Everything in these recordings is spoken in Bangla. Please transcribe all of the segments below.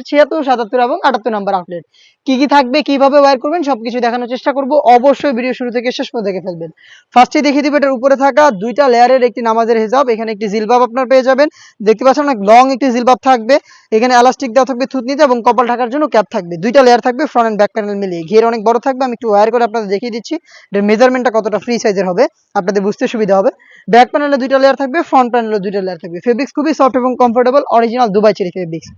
76, 77 এবং 78 নাম্বার আউটলেট। কি থাকবে, কিভাবে ওয়্যার করবেন সবকিছু দেখানোর চেষ্টা করব। অবশ্যই ভিডিও শুরু থেকে শেষ পর্যন্ত দেখে ফেলবেন। ফার্স্টে দেখিয়ে দিব এটার উপরে থাকা দুইটা লেয়ারের একটি নামাজের হিজাব। এখানে একটি জিলবাব আপনারা পেয়ে যাবেন। দেখতে পাচ্ছেন অনেক লং একটি জিলবাব থাকবে। এখানে এলাস্টিক দেওয়া থাকবে থুতনিতে এবং কপাল ঢাকার জন্য ক্যাপ থাকবে। দুইটা লেয়ার থাকবে ফ্রন্ট এন্ড ব্যাক প্যানেল মিলিয়ে। ঘের অনেক বড় থাকবে। আমি একটু ওয়্যার করে আপনাদের দেখিয়ে দিচ্ছি এটার মেজারমেন্টটা কতটা ফ্রি সাইজের হবে, আপনাদের বুঝতে সুবিধা হবে। ব্যাক প্যানেলে দুইটা লেয়ার থাকবে, ফ্রন্ট প্যানেলে দুইটা লেয়ার থাকবে। ফেব্রিক্স খুবই সফট এবং comfortable, original Dubai cherry fabrics.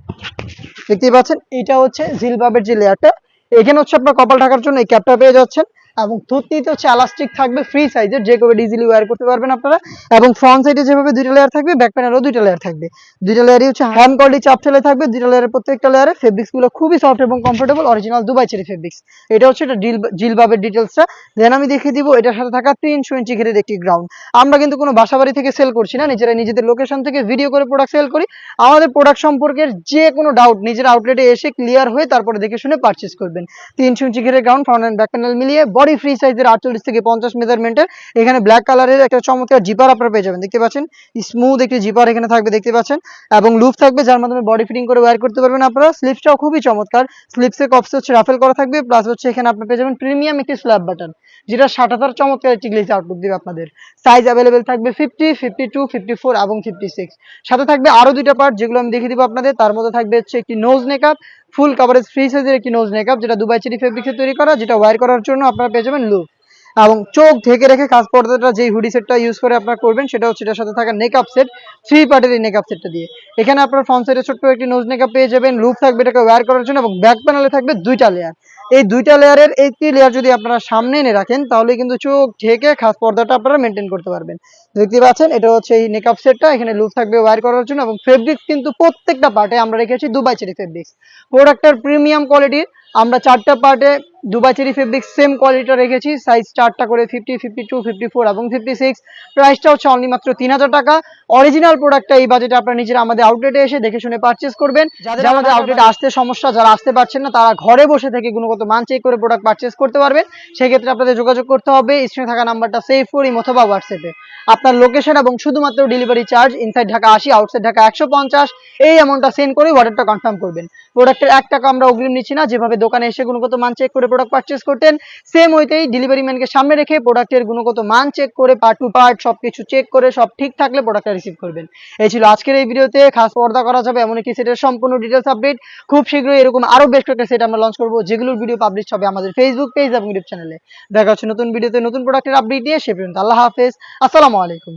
দেখতেই পাচ্ছেন এটা হচ্ছে জিলবাবের যে লেয়ারটা। এখানে হচ্ছে আপনার কপাল ঢাকার জন্য এই ক্যাপটা পেয়ে যাচ্ছেন এবং থুতনিতে হচ্ছে এলাস্টিক থাকবে ফ্রি সাইজের, যে কেউ ইজিলি ওয়্যার করতে পারবেন আপনারা। এবং ফ্রন্ট সাইডে যেভাবে দুইটা লেয়ার থাকবে, ব্যাক প্যানেলও দুইটা লেয়ার থাকবে। দুইটা লেয়ারই হচ্ছে হ্যান্ড কোয়ালিটি চাপ ঠেলে থাকবে। দুইটা লেয়ারের প্রত্যেকটা লেয়ারে ফেব্রিক্স গুলো খুবই সফট এবং comfortable, original Dubai cherry fabrics. এটা হচ্ছে এটা জিলবাবের ডিটেলসটা। দেন আমি দেখিয়ে দিব এটার সাথে থাকা 300 ইঞ্চি ঘেরের একটি গ্রাউন্ড। আমরা কিন্তু কোনো বাসাবাড়ি থেকে সেল করছি না, নিজেদের লোকেশন থেকে ভিডিও করে প্রোডাক্ট সেল করি। আমাদের প্রোডাক্ট সম্পর্কে যে কোনো ডাউট নিজের আউটলেটে এসে ক্লিয়ার হয়ে তারপরে দেখে শুনে পারচেজ করবেন। 300 ইঞ্চি ঘেরের ground, front end back panel মিলিয়ে বডি ফ্রি সাইজের 48 থেকে 50 মেজারমেন্টের। এখানে ব্ল্যাক কালারের একটা চমৎকার জিপার আপনারা পেয়ে যাবেন। দেখতে পাচ্ছেন স্মুথ একটি জিপার এখানে থাকবে, দেখতে পাচ্ছেন, এবং লুপ থাকবে যার মাধ্যমে বডি ফিটিং করে ওয়্যার করতে পারবেন আপনারা। স্লিপসটাও খুবই চমৎকার। স্লিপসের কপস হচ্ছে রাফেল করা থাকবে, প্লাস হচ্ছে এখানে আপনি পেয়ে যাবেন প্রিমিয়াম একটি স্ল্যাব বাটন, যেটা 60,000 চমৎকার একটি গ্লেজ আউটলুক দিবে আপনাদের। সাইজ অ্যাভেলেবেল থাকবে 50, 52, 54 এবং 56। সাথে থাকবে আরো দুইটা পার্ট যেগুলো আমি দেখিয়ে দিব আপনাদের। তার মধ্যে থাকবে হচ্ছে একটি নোজ নেকআপ, ফুল কভারেজ ফ্রি সাইজের একটি নোজ নেকআপ, যেটা দুবাই চেরি ফেব্রিক্সে তৈরি করা, যেটা ওয়্যার করার জন্য আপনারা পেয়ে যাবেন লুপ। এবং চোখ ঢেকে রেখে কাজ পর্দাটা যেই হুডি সেটটা ইউজ করে আপনারা করবেন, সেটা হচ্ছে এটার সাথে থাকা নেকআপ সেট, 3 পার্টের এই নেকআপ সেটটা দিয়ে। এখানে আপনার ফ্রন্ট সাইডে ছোট্ট একটি নোজ নেকআপ পেয়ে যাবেন, লুপ থাকবে এটাকে ওয়্যার করার জন্য, এবং ব্যাক প্যানেলে থাকবে দুইটা লেয়ার। এই দুইটা লেয়ারের একটি লেয়ার যদি আপনারা সামনে এনে রাখেন, তাহলে কিন্তু চোখ ঢেকে খাস পর্দাটা আপনারা মেনটেন করতে পারবেন। দেখতে পাচ্ছেন এটা হচ্ছে এই নেকআপ সেটটা। এখানে লুপ থাকবে ওয়্যার করার জন্য, এবং ফেব্রিক্স কিন্তু প্রত্যেকটা পার্টে আমরা রেখেছি দুবাই চেরি ফেব্রিক্স। প্রোডাক্টের প্রিমিয়াম কোয়ালিটির আমরা 4টা পার্টে দুবাই চেরি ফেব্রিক্স সেম কোয়ালিটিটা রেখেছি। সাইজ 4টা করে 50, 52, 54 এবং 56। প্রাইসটা হচ্ছে অনলি মাত্র 3000 টাকা। অরিজিনাল প্রোডাক্টটা এই বাজেটে আপনারা নিজেরা আমাদের আউটলেটে এসে দেখে শুনে পারচেজ করবেন। যাদের আমাদের আউটলেটে আসতে সমস্যা, যারা আসতে পারছেন না, তারা ঘরে বসে থেকে গুণগত মান চেক করে প্রোডাক্ট পারচেজ করতে পারবেন। সেক্ষেত্রে আপনাদের যোগাযোগ করতে হবে স্ক্রিনে থাকা নাম্বারটা সেভ করে অথবা হোয়াটসঅ্যাপে আপনার লোকেশন এবং শুধুমাত্র delivery charge, inside Dhaka 80, outside Dhaka 150, এই অ্যামাউন্টটা সেন্ড করে অর্ডারটা কনফার্ম করবেন। প্রোডাক্টের 1 টাকা আমরা অগ্রিম নিচ্ছি না। যেভাবে দোকানে এসে গুণগত মান চেক করে প্রোডাক্ট পারচেজ করতেন, সেম ওইতেই ডেলিভারি ম্যানকে সামনে রেখে প্রোডাক্টের গুণগত মান চেক করে পার্ট টু পার্ট সবকিছু চেক করে সব ঠিক থাকলে প্রোডাক্টটা রিসিভ করবেন। এই ছিল আজকের এই ভিডিওতে। খাস পর্দা করা যাবে এমন একটি সেটের সম্পূর্ণ ডিটেলস আপডেট। খুব শীঘ্রই এরকম আরো বেশ কয়েকটা সেট আমরা লঞ্চ করবো, যেগুলোর ভিডিও পাবলিশ হবে আমাদের ফেসবুক পেজ এবং ইউটিউব চ্যানেলে। দেখা হচ্ছে নতুন ভিডিওতে নতুন প্রোডাক্টের আপডেট নিয়ে। সে পর্যন্ত আল্লাহ হাফেজ, আসসালামু আলাইকুম।